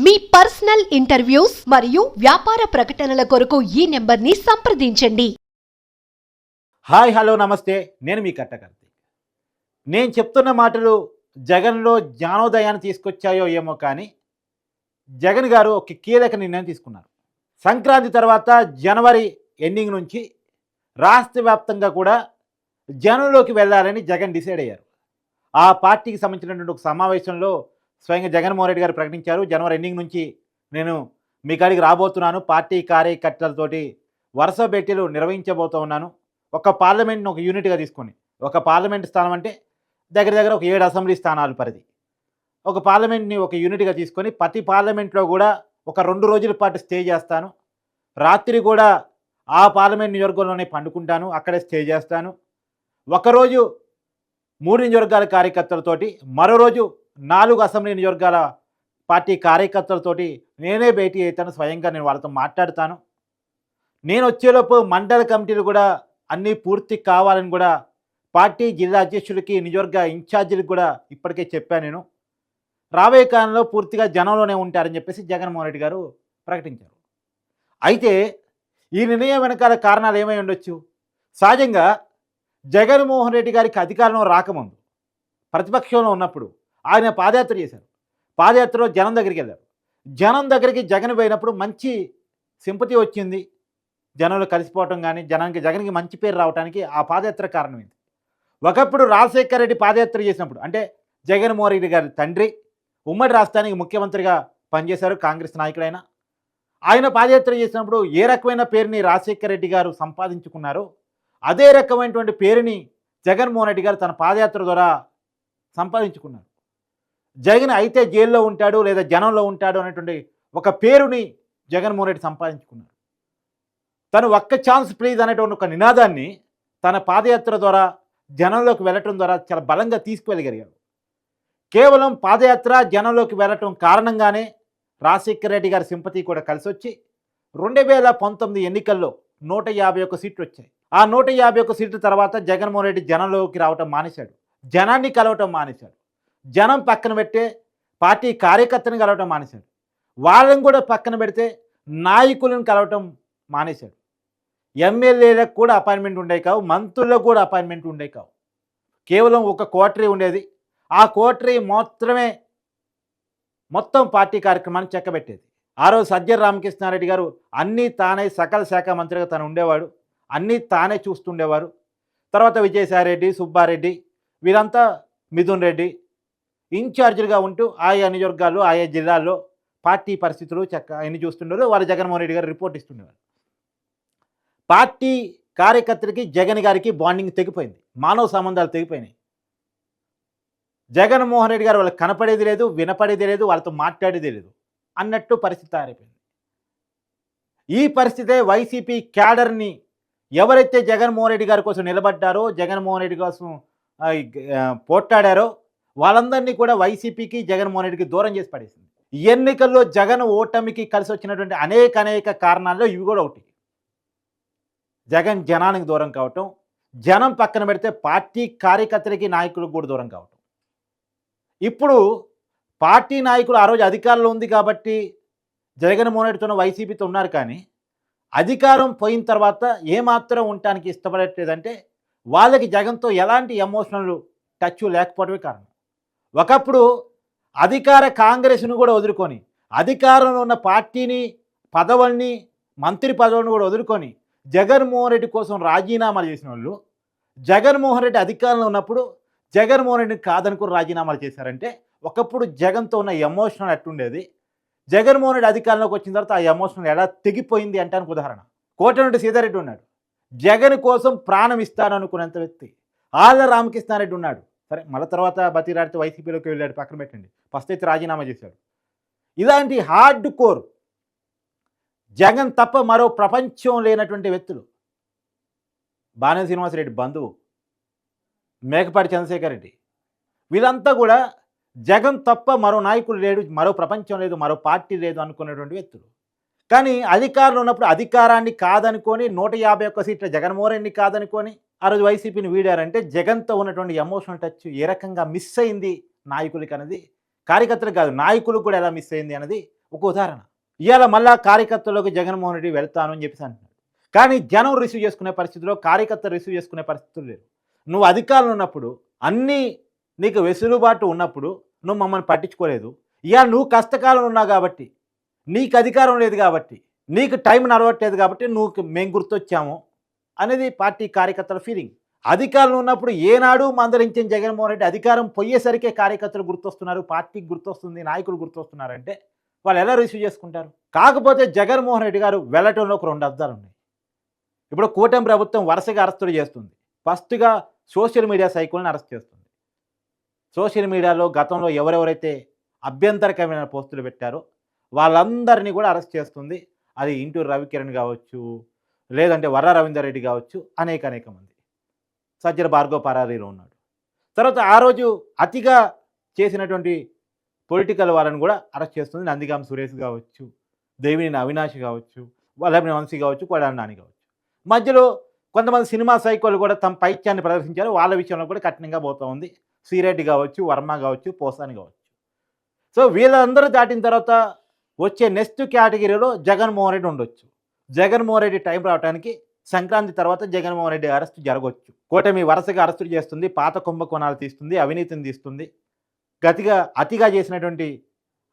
మీ personal interviews మరియు వ్యాపార ప్రకటనల కొరకు ఈ నెంబర్ని సంప్రదించండి. హాయ్ హలో నమస్తే, నేను మీ కట్టకర్తి. నేను చెప్తున్న మాటలు జగన్లో జ్ఞానోదయాన్ని తీసుకొచ్చాయో ఏమో కానీ జగన్ గారు ఒక కీలక నిర్ణయం తీసుకున్నారు. సంక్రాంతి తర్వాత జనవరి ఎండింగ్ నుంచి రాష్ట్ర వ్యాప్తంగా కూడా జనంలోకి వెళ్ళాలని జగన్ డిసైడ్ అయ్యారు. ఆ పార్టీకి సంబంధించినటువంటి ఒక సమావేశంలో స్వయంగా జగన్మోహన్ రెడ్డి గారు ప్రకటించారు, జనవరి ఎండింగ్ నుంచి నేను మీ కాడికి రాబోతున్నాను, పార్టీ కార్యకర్తలతోటి వరుస భేటీలు నిర్వహించబోతూ ఉన్నాను. ఒక పార్లమెంట్ని ఒక యూనిట్గా తీసుకొని, ఒక పార్లమెంట్ స్థానం అంటే దగ్గర దగ్గర ఒక 7 అసెంబ్లీ స్థానాలు పరిధి, ఒక పార్లమెంట్ని ఒక యూనిట్గా తీసుకొని ప్రతి పార్లమెంట్లో కూడా ఒక 2 రోజుల పాటు స్టే చేస్తాను. రాత్రి కూడా ఆ పార్లమెంట్ నియోజకవర్గంలోనే పండుకుంటాను, అక్కడే స్టే చేస్తాను. ఒకరోజు 3 నియోజకవర్గాల కార్యకర్తలతోటి, మరో రోజు 4 అసెంబ్లీ నియోజకవర్గాల పార్టీ కార్యకర్తలతోటి నేనే భేటీ అవుతాను, స్వయంగా నేను వాళ్ళతో మాట్లాడతాను. నేను వచ్చేలోపు మండల కమిటీలు కూడా అన్నీ పూర్తి కావాలని కూడా పార్టీ జిల్లా అధ్యక్షులకి, నియోజకవర్గ ఇన్ఛార్జీలకు కూడా ఇప్పటికే చెప్పాను. నేను రాబోయే కాలంలో పూర్తిగా జనంలోనే ఉంటారని చెప్పేసి జగన్మోహన్ రెడ్డి గారు ప్రకటించారు. అయితే ఈ నిర్ణయం వెనకాల కారణాలు ఏమై ఉండొచ్చు? సహజంగా జగన్మోహన్ రెడ్డి గారికి అధికారంలో రాకముందు, ప్రతిపక్షంలో ఉన్నప్పుడు ఆయన పాదయాత్ర చేశారు. పాదయాత్రలో జనం దగ్గరికి వెళ్ళారు. జనం దగ్గరికి జగన్ పోయినప్పుడు మంచి సింపతి వచ్చింది, జనంలో కలిసిపోవటం కానీ జగన్కి మంచి పేరు రావడానికి ఆ పాదయాత్ర కారణమైంది. ఒకప్పుడు రాజశేఖర రెడ్డి పాదయాత్ర చేసినప్పుడు, అంటే జగన్మోహన్ రెడ్డి గారి తండ్రి ఉమ్మడి రాష్ట్రానికి ముఖ్యమంత్రిగా పనిచేశారు, కాంగ్రెస్ నాయకుడైన ఆయన పాదయాత్ర చేసినప్పుడు ఏ రకమైన పేరుని రాజశేఖర రెడ్డి గారు సంపాదించుకున్నారో అదే రకమైనటువంటి పేరుని జగన్మోహన్ రెడ్డి గారు తన పాదయాత్ర ద్వారా సంపాదించుకున్నారు. జగన్ అయితే జైల్లో ఉంటాడు లేదా జనంలో ఉంటాడు అనేటువంటి ఒక పేరుని జగన్మోహన్ రెడ్డి సంపాదించుకున్నారు. తను ఒక్క ఛాన్స్ ప్లీజ్ అనేటువంటి ఒక నినాదాన్ని తన పాదయాత్ర ద్వారా జనంలోకి వెళ్ళటం ద్వారా చాలా బలంగా తీసుకువెళ్ళగలిగారు. కేవలం పాదయాత్ర జనంలోకి వెళ్ళటం కారణంగానే రాజశేఖర రెడ్డి గారి సింపతి కూడా కలిసి వచ్చి 2019 ఎన్నికల్లో 151 సీట్లు వచ్చాయి. ఆ 151 సీట్ల తర్వాత జగన్మోహన్ రెడ్డి జనంలోకి రావటం మానేశాడు, జనాన్ని కలవటం మానేశాడు, జనం పక్కన పెట్టే పార్టీ కార్యకర్తని కలవటం మానేశాడు, వాళ్ళని కూడా పక్కన పెడితే నాయకులను కలవటం మానేశాడు. ఎమ్మెల్యేలకు కూడా అపాయింట్మెంట్ ఉండేవి కావు, మంత్రులకు కూడా అపాయింట్మెంట్ ఉండేవి కావు. కేవలం ఒక కోటరీ ఉండేది. ఆ కోటరీ మాత్రమే మొత్తం పార్టీ కార్యక్రమాన్ని చెక్కబెట్టేది. ఆ రోజు సజ్జల రామకృష్ణారెడ్డి గారు అన్నీ తానే సకల శాఖ మంత్రిగా తను ఉండేవాడు, అన్నీ తానే చూస్తుండేవారు. తర్వాత విజయసాయిరెడ్డి, సుబ్బారెడ్డి, వీరంతా మిథున్ రెడ్డి ఇన్ఛార్జీలుగా ఉంటూ ఆయా నియోజకవర్గాల్లో ఆయా జిల్లాల్లో పార్టీ పరిస్థితులు అన్ని చూస్తుండేవారు. వాళ్ళు జగన్మోహన్ రెడ్డి గారు రిపోర్ట్ ఇస్తుండేవారు. పార్టీ కార్యకర్తలకి జగన్ గారికి బాండింగ్ తెగిపోయింది, మానవ సంబంధాలు తెగిపోయినాయి. జగన్మోహన్ రెడ్డి గారు వాళ్ళకి కనపడేది లేదు, వినపడేది లేదు, వాళ్ళతో మాట్లాడేది లేదు అన్నట్టు పరిస్థితి తయారైపోయింది. ఈ పరిస్థితే వైసీపీ క్యాడర్ని, ఎవరైతే జగన్మోహన్ రెడ్డి గారి కోసం నిలబడ్డారో, జగన్మోహన్ రెడ్డి కోసం పోట్లాడారో వాళ్ళందరినీ కూడా వైసీపీకి జగన్మోహన్ రెడ్డికి దూరం చేసి పడేసింది. ఎన్నికల్లో జగన్ ఓటమికి కలిసి వచ్చినటువంటి అనేక కారణాల్లో ఇవి కూడా ఒకటి. జగన్ జనానికి దూరం కావటం, జనం పక్కన పెడితే పార్టీ కార్యకర్తలకి నాయకులకు కూడా దూరం కావటం. ఇప్పుడు పార్టీ నాయకులు ఆ రోజు అధికారంలో ఉంది కాబట్టి జగన్మోహన్ రెడ్డితో వైసీపీతో ఉన్నారు, కానీ అధికారం పోయిన తర్వాత ఏమాత్రం ఉండటానికి ఇష్టపడట్లేదంటే వాళ్ళకి జగన్తో ఎలాంటి ఎమోషనల్ టచ్ లేకపోవడమే కారణం. ఒకప్పుడు అధికార కాంగ్రెస్ను కూడా వదులుకొని, అధికారంలో ఉన్న పార్టీని, పదవుల్ని, మంత్రి పదవులను కూడా వదులుకొని జగన్మోహన్ రెడ్డి కోసం రాజీనామాలు చేసిన వాళ్ళు జగన్మోహన్ రెడ్డి అధికారంలో ఉన్నప్పుడు జగన్మోహన్ రెడ్డిని కాదనుకుని రాజీనామాలు చేశారంటే ఒకప్పుడు జగన్తో ఉన్న ఎమోషనల్ ఎట్టుండేది, జగన్మోహన్ రెడ్డి అధికారంలోకి వచ్చిన తర్వాత ఆ ఎమోషనల్ ఎలా తెగిపోయింది అంటానికి ఉదాహరణ కోటమిరెడ్డి సీతారెడ్డి ఉన్నాడు. జగన్ కోసం ప్రాణం ఇస్తాననుకునేంత వ్యక్తి. ఆళ్ళ రామకృష్ణారెడ్డి ఉన్నాడు. సరే, మళ్ళీ తర్వాత బతిరాడితే వైసీపీలోకి వెళ్ళాడు, పక్కన పెట్టండి, ఫస్ట్ అయితే రాజీనామా చేశాడు. ఇలాంటి హార్డ్ కోర్ జగన్ తప్ప మరో ప్రపంచం లేనటువంటి వ్యక్తులు. బాణం శ్రీనివాసరెడ్డి బంధువు మేకపాటి చంద్రశేఖర్ రెడ్డి, వీళ్ళంతా కూడా జగన్ తప్ప మరో నాయకుడు లేడు, మరో ప్రపంచం లేదు, మరో పార్టీ లేదు అనుకునేటువంటి వ్యక్తులు. కానీ అధికారంలో ఉన్నప్పుడు అధికారాన్ని కాదనుకొని 151 సీట్ల జగన్మోహన్ రెడ్డిని కాదనుకొని ఆ రోజు వైసీపీని వీడారంటే జగన్తో ఉన్నటువంటి ఎమోషనల్ టచ్ ఏ రకంగా మిస్ అయింది నాయకులకి అనేది, కార్యకర్తలకు కాదు నాయకులకు కూడా ఎలా మిస్ అయింది అనేది ఒక ఉదాహరణ. ఇవాళ మళ్ళా కార్యకర్తల్లోకి జగన్మోహన్ రెడ్డి వెళ్తాను అని చెప్పేసి అంటున్నాడు. కానీ జనం రిసీవ్ చేసుకునే పరిస్థితిలో, కార్యకర్తలు రిసీవ్ చేసుకునే పరిస్థితులు లేవు. నువ్వు అధికారంలో ఉన్నప్పుడు, అన్నీ నీకు వెసులుబాటు ఉన్నప్పుడు నువ్వు మమ్మల్ని పట్టించుకోలేదు. ఇవాళ నువ్వు కష్టకాలంలో ఉన్నావు కాబట్టి, నీకు అధికారం లేదు కాబట్టి, నీకు టైం నడవట్లేదు కాబట్టి మేము గుర్తొచ్చాము అనేది పార్టీ కార్యకర్తల ఫీలింగ్. అధికారంలో ఉన్నప్పుడు ఏనాడు మందలించిన జగన్మోహన్ రెడ్డి అధికారం పోయేసరికే కార్యకర్తలు గుర్తొస్తున్నారు, పార్టీకి గుర్తొస్తుంది, నాయకులు గుర్తొస్తున్నారంటే వాళ్ళు ఎలా రిసీవ్ చేసుకుంటారు? కాకపోతే జగన్మోహన్ రెడ్డి గారు వెళ్ళటంలో ఒక 2 అర్థాలు ఉన్నాయి. ఇప్పుడు కూటమి ప్రభుత్వం వరుసగా అరెస్టులు చేస్తుంది. ఫస్ట్‌గా సోషల్ మీడియా సైకిల్ని అరెస్ట్ చేస్తుంది. సోషల్ మీడియాలో గతంలో ఎవరెవరైతే అభ్యంతరకరమైన పోస్టులు పెట్టారో వాళ్ళందరినీ కూడా అరెస్ట్ చేస్తుంది. అది ఇంటూరు రవికిరణ్ కావచ్చు, లేదంటే వర్రా రవీందర్ రెడ్డి కావచ్చు, అనేక మంది. సజ్జల భార్గవ పరారీలో ఉన్నాడు. తర్వాత ఆ రోజు అతిగా చేసినటువంటి పొలిటికల్ వాళ్ళని కూడా అరెస్ట్ చేస్తుంది. నందిగాం సురేష్ కావచ్చు, దేవినేని అవినాష్ కావచ్చు, వల్లభనేని వంశీ కావచ్చు, కొడాలి నాని కావచ్చు. మధ్యలో కొంతమంది సినిమా సైకోలు కూడా తమ పైత్యాన్ని ప్రదర్శించారు. వాళ్ళ విషయంలో కూడా కఠినంగా పోతూ ఉంది. శ్రీరెడ్డి కావచ్చు, వర్మ కావచ్చు, పోసాని కావచ్చు. సో వీళ్ళందరూ దాటిన తర్వాత వచ్చే నెక్స్ట్ కేటగిరీలో జగన్మోహన్ రెడ్డి ఉండొచ్చు. జగన్మోహన్ రెడ్డి టైం రావడానికి సంక్రాంతి తర్వాత జగన్మోహన్ రెడ్డి అరెస్ట్ జరగవచ్చు. కూటమి వరుసగా అరెస్టులు చేస్తుంది, పాత కుంభకోణాలు తీస్తుంది, అవినీతిని తీస్తుంది, అతిగా చేసినటువంటి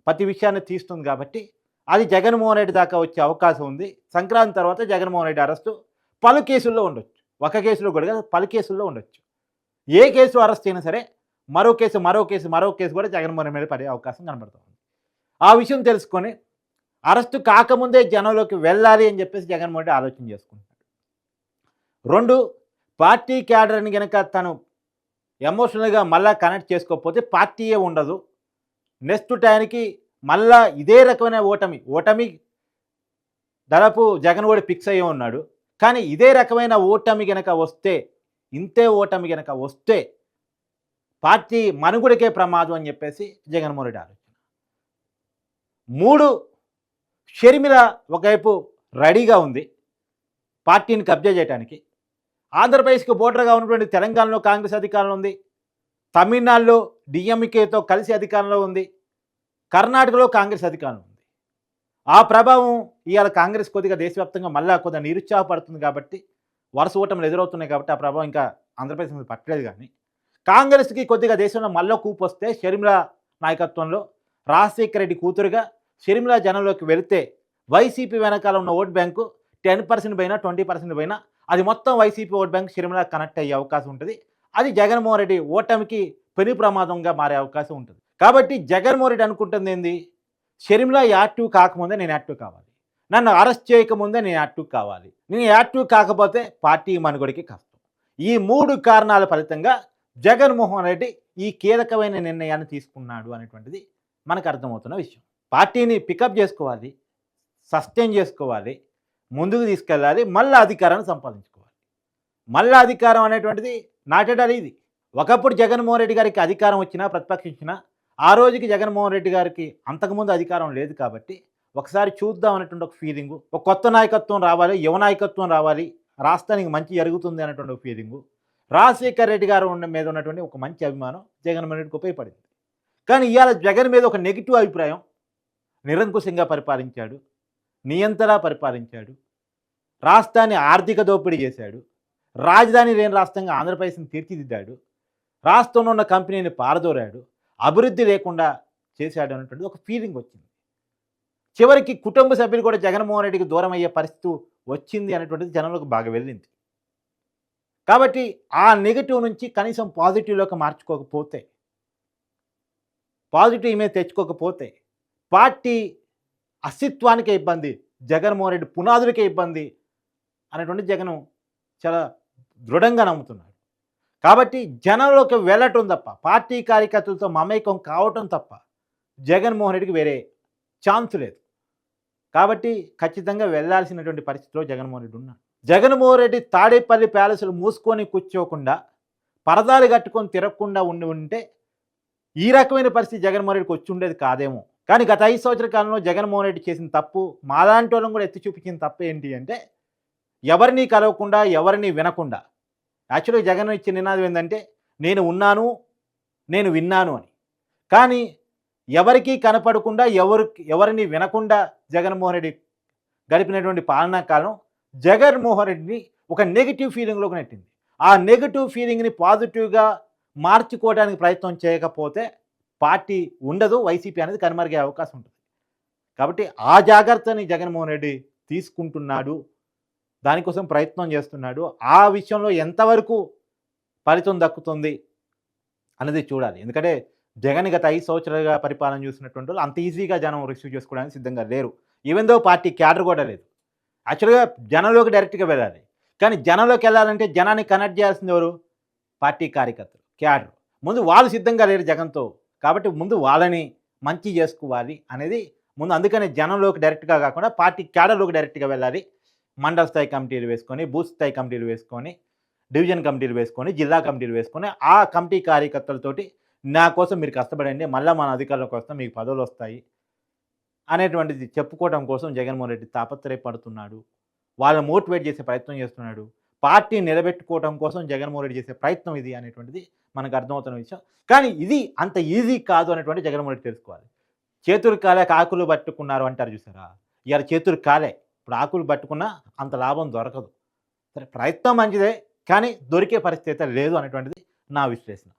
ప్రతి విషయాన్ని తీస్తుంది. కాబట్టి అది జగన్మోహన్ రెడ్డి దాకా వచ్చే అవకాశం ఉంది. సంక్రాంతి తర్వాత జగన్మోహన్ రెడ్డి అరెస్టు పలు కేసుల్లో ఉండొచ్చు. ఒక కేసులో కూడా పలు కేసుల్లో ఉండొచ్చు. ఏ కేసు అరెస్ట్ అయినా సరే మరో కేసు కూడా జగన్మోహన్ రెడ్డి మీద పడే అవకాశం కనబడుతుంది. ఆ విషయం తెలుసుకొని అరెస్టు కాకముందే జనంలోకి వెళ్ళాలి అని చెప్పేసి జగన్మోహన్ రెడ్డి ఆలోచన చేసుకుంటాడు. 2, పార్టీ క్యాడర్ని కనుక తను ఎమోషనల్గా మళ్ళా కనెక్ట్ చేసుకోకపోతే పార్టీయే ఉండదు. నెక్స్ట్ టైంకి మళ్ళా ఇదే రకమైన ఓటమి దాదాపు జగన్ కూడా ఫిక్స్ అయ్యి ఉన్నాడు. కానీ ఇదే రకమైన ఓటమి కనుక వస్తే, ఇంతే ఓటమి కనుక వస్తే పార్టీ మనుగడకే ప్రమాదం అని చెప్పేసి జగన్మోహన్ రెడ్డి ఆలోచన. 3, షర్మిల ఒకవైపు రెడీగా ఉంది పార్టీని కబ్జా చేయడానికి. ఆంధ్రప్రదేశ్కి బోర్డర్గా ఉన్నటువంటి తెలంగాణలో కాంగ్రెస్ అధికారంలో ఉంది, తమిళనాడులో డిఎంకేతో కలిసి అధికారంలో ఉంది, కర్ణాటకలో కాంగ్రెస్ అధికారంలో ఉంది. ఆ ప్రభావం ఇవాళ కాంగ్రెస్ కొద్దిగా దేశవ్యాప్తంగా మళ్ళా కొద్దిగా నిరుత్సాహపడుతుంది కాబట్టి, వరుస ఓటములు ఎదురవుతున్నాయి కాబట్టి ఆ ప్రభావం ఇంకా ఆంధ్రప్రదేశ్ మీద పట్టలేదు. కానీ కాంగ్రెస్కి కొద్దిగా దేశంలో మళ్ళీ కూపు వస్తే, షర్మిల నాయకత్వంలో రాజశేఖర రెడ్డి కూతురుగా షర్మిల జనంలోకి వెళితే వైసీపీ వెనకాల ఉన్న ఓట్ బ్యాంకు 10% పైన 20% పైన అది మొత్తం YCP vote bank Sharmila connect అయ్యే అవకాశం ఉంటుంది. అది జగన్మోహన్ రెడ్డి ఓటమికి పెను ప్రమాదంగా మారే అవకాశం ఉంటుంది. కాబట్టి జగన్మోహన్ రెడ్డి అనుకుంటుంది ఏంది, షర్మిల యాక్టివ్ కాకముందే నేను యాక్టివ్ కావాలి, నన్ను అరెస్ట్ చేయకముందే నేను యాక్టివ్ కావాలి, నేను యాక్టివ్ కాకపోతే పార్టీ మనుగడికి కష్టం. ఈ 3 కారణాల ఫలితంగా జగన్మోహన్ రెడ్డి ఈ కీలకమైన నిర్ణయాన్ని తీసుకున్నాడు అనేటువంటిది మనకు అర్థమవుతున్న విషయం. పార్టీని పికప్ చేసుకోవాలి, సస్టైన్ చేసుకోవాలి, ముందుకు తీసుకెళ్ళాలి, మళ్ళీ అధికారాన్ని సంపాదించుకోవాలి. మళ్ళీ అధికారం అనేటువంటిది నాటెడాలి. ఇది ఒకప్పుడు జగన్మోహన్ రెడ్డి గారికి అధికారం వచ్చినా, ప్రతిపక్షించినా ఆ రోజుకి జగన్మోహన్ రెడ్డి గారికి అంతకుముందు అధికారం లేదు కాబట్టి ఒకసారి చూద్దాం అనేటువంటి ఒక ఫీలింగు, ఒక కొత్త నాయకత్వం రావాలి, యువ నాయకత్వం రావాలి, రాష్ట్రానికి మంచి జరుగుతుంది అనేటువంటి ఒక ఫీలింగు, రాజశేఖర రెడ్డి గారు మీద ఉన్నటువంటి ఒక మంచి అభిమానం జగన్మోహన్ రెడ్డికి ఉపయోగపడింది. కానీ ఇవాళ జగన్ మీద ఒక నెగిటివ్ అభిప్రాయం. నిరంకుశంగా పరిపాలించాడు, నియంతలా పరిపాలించాడు, రాష్ట్రాన్ని ఆర్థిక దోపిడీ చేశాడు, రాజధాని లేని రాష్ట్రంగా ఆంధ్రప్రదేశ్ని తీర్చిదిద్దాడు, రాష్ట్రంలో ఉన్న కంపెనీని పారదోరాడు, అభివృద్ధి లేకుండా చేశాడు అనేటువంటి ఒక ఫీలింగ్ వచ్చింది. చివరికి కుటుంబ సభ్యులు కూడా జగన్మోహన్ రెడ్డికి దూరం అయ్యే పరిస్థితి వచ్చింది అనేటువంటిది జనంలోకి బాగా వెళ్ళింది. కాబట్టి ఆ నెగిటివ్ నుంచి కనీసం పాజిటివ్లోకి మార్చుకోకపోతే, పాజిటివ్ ఇమేజ్ తెచ్చుకోకపోతే పార్టీ అస్తిత్వానికే ఇబ్బంది, జగన్మోహన్ రెడ్డి పునాదులకే ఇబ్బంది అనేటువంటి జగన్ చాలా దృఢంగా నమ్ముతున్నాడు. కాబట్టి జనంలోకి వెళ్ళటం తప్ప, పార్టీ కార్యకర్తలతో మమేకం కావటం తప్ప జగన్మోహన్ రెడ్డికి వేరే ఛాన్స్ లేదు. కాబట్టి ఖచ్చితంగా వెళ్లాల్సినటువంటి పరిస్థితిలో జగన్మోహన్ రెడ్డి ఉన్నాడు. జగన్మోహన్ రెడ్డి తాడేపల్లి ప్యాలెస్లు మూసుకొని కూర్చోకుండా, పరదాలు కట్టుకొని తిరగకుండా ఉంటే ఈ రకమైన పరిస్థితి జగన్మోహన్ రెడ్డికి వచ్చి ఉండేది కాదేమో. కానీ గత 5 సంవత్సరాల కాలంలో జగన్మోహన్ రెడ్డి చేసిన తప్పు, మాలాంటి వాళ్ళని కూడా ఎత్తి చూపించిన తప్పు ఏంటి అంటే, ఎవరిని కలవకుండా, ఎవరిని వినకుండా. యాక్చువల్గా జగన్ ఇచ్చే నినాదం ఏంటంటే, నేను ఉన్నాను, నేను విన్నాను అని. కానీ ఎవరికీ కనపడకుండా ఎవరిని వినకుండా జగన్మోహన్ రెడ్డి గడిపినటువంటి పాలనా కాలం జగన్మోహన్ రెడ్డిని ఒక నెగిటివ్ ఫీలింగ్లోకి నెట్టింది. ఆ నెగిటివ్ ఫీలింగ్ని పాజిటివ్గా మార్చుకోవడానికి ప్రయత్నం చేయకపోతే పార్టీ ఉండదు, వైసీపీ అనేది కనుమరుగే అవకాశం ఉంటుంది. కాబట్టి ఆ జాగ్రత్తని జగన్మోహన్ రెడ్డి తీసుకుంటున్నాడు, దానికోసం ప్రయత్నం చేస్తున్నాడు. ఆ విషయంలో ఎంతవరకు ఫలితం దక్కుతుంది అనేది చూడాలి. ఎందుకంటే జగన్ గత 5 సంవత్సరాలుగా పరిపాలన చూసినటువంటి వాళ్ళు అంత ఈజీగా జనం రిసీవ్ చేసుకోవడానికి సిద్ధంగా లేరు. ఈవెన్ దో పార్టీ క్యాడర్ కూడా లేదు. యాక్చువల్‌గా జనంలోకి డైరెక్ట్‌గా వెళ్ళాలి. కానీ జనంలోకి వెళ్ళాలంటే జనాన్ని కనెక్ట్ చేయాల్సింది ఎవరు? పార్టీ కార్యకర్తలు, క్యాడర్. ముందు వాళ్ళు సిద్ధంగా లేరు జగన్‌తో. కాబట్టి ముందు వాళ్ళని మంచి చేసుకోవాలి అనేది ముందు. అందుకనే జనంలోకి డైరెక్ట్‌గా కాకుండా పార్టీ క్యాడర్‌లోకి డైరెక్ట్‌గా వెళ్ళాలి. మండల స్థాయి కమిటీలు వేసుకొని, బూత్ స్థాయి కమిటీలు వేసుకొని, డివిజన్ కమిటీలు వేసుకొని, జిల్లా కమిటీలు వేసుకొని, ఆ కమిటీ కార్యకర్తలతోటి నా కోసం మీరు కష్టపడండి, మళ్ళా మన అధికారంలోకి వస్తాం, మీకు పదవులొస్తాయి అనేటువంటిది చెప్పుకోవడం కోసం జగన్మోహన్ రెడ్డి తాపత్రయపడుతున్నాడు. వాళ్ళని మోటివేట్ చేసే ప్రయత్నం చేస్తున్నాడు. పార్టీని నిలబెట్టుకోవడం కోసం జగన్మోహన్ రెడ్డి చేసే ప్రయత్నం ఇది అనేటువంటిది మనకు అర్థమవుతున్న విషయం. కానీ ఇది అంత ఈజీ కాదు అనేటువంటి జగన్మోహన్ రెడ్డి తెలుసుకోవాలి. చేతులు కాలేక ఆకులు పట్టుకున్నారు అంటారు చూసారా? ఇవాళ చేతులు కాలే. ఇప్పుడు ఆకులు పట్టుకున్నా అంత లాభం దొరకదు. సరే ప్రయత్నం మంచిదే, కానీ దొరికే పరిస్థితి అయితే లేదు అనేటువంటిది నా విశ్లేషణ.